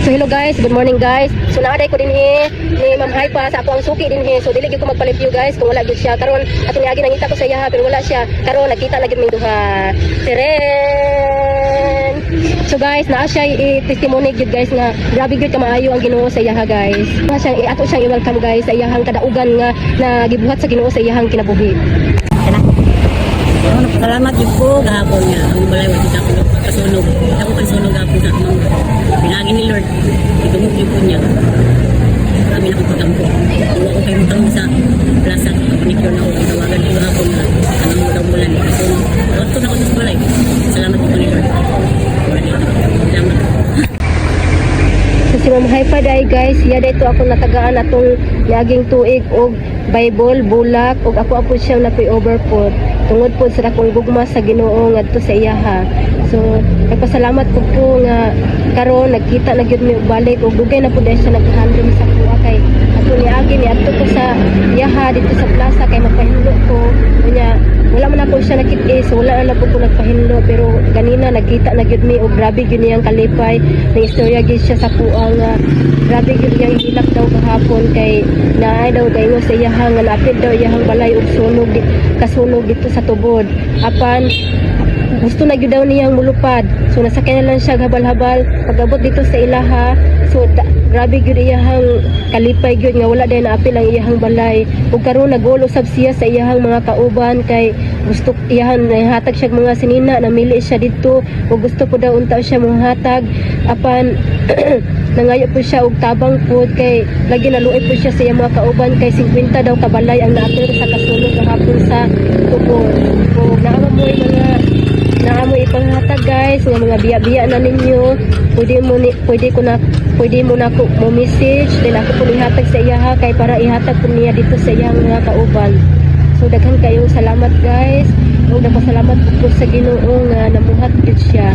So hello guys, good morning guys. So naaday ko din ni Ma'am Hypa sa ako ang suki din so dili gyud ko magpalipyo guys kung wala gyud siya. Karon ato niagi nangita ko sa iya pero wala siya. Karon nakita na gyud ming duha. Teren. So guys, naa siya i-testimony gyud guys nga grabe gyud ka maayo ang Ginoo sa iya guys. Nga siyang ato siyang i-welcome guys sa iyang kadaugan nga na gibuhat sa Ginoo sa iyang kinabuhi. Salamat yun po gahapon nga ang balay wa kita ko pagkasunog. Ako pagsunog gahapon sa amang pinagi ni Lord. Itungog yun po niya. Kami na kong pagampo. Iwa ko kayo mutang sa plaza. Panikyor na ako. Tawagan ko gahapon nga. Anong mutang bulan. Kasunog. Tawag ko na ako sa balay. Salamat po ni Lord. Salamat. So si Ma'am Hypa dai guys, siya dito ako natagaan atong niaging tuig og Bible, bulak og ako siyang napi-overput. Tungod po sa akong gugma sa Ginoo ngadto sa iyaha. So nagpasalamat po nga karon nagkita na gyud mi og balik og dugay na pud siya naghandom sa kuha kay ato niagi ni adto ko sa iyaha dito sa plaza kay magpahinlo ko unya wala man ako siya nakit-is, wala na po ko nagpahinlo pero ganina nagkita na gyud mi og grabe gyud niyang kalipay ng istorya gyud siya sa kuang grabe gyud niyang hilak daw kahapon kay naay daw gayo sa iyaha nga napid daw iyahang balay og sunog kasunog dito sa tubod apan gusto na gyud daw niyang mulupad so nasakay na lang siya habal-habal pag-abot dito sa ilaha so grabe gyud iyahang kalipay gyud nga wala day naapil ang iyahang balay ug karon nagulo sab siya sa iyahang mga kauban kay gusto iyahan hatag siya mga sinina namili siya dito ug gusto po daw unta siya mohatag apan nangayo po siya og tabang po kay lagi naluoy po siya sa iyang mga kauban kay 50 daw kabalay ang naapil sa kasunog kahapon sa tubod ug naamoy mga naamoy ipanghatag guys nga mga biya-biya na ninyo pwede mo na ko mo message din ako po ihatag sa iya kay para ihatag po niya dito sa iyang mga kauban so daghan kayong salamat guys ug nagpasalamat po sa Ginoo nga namuhat gyud siya.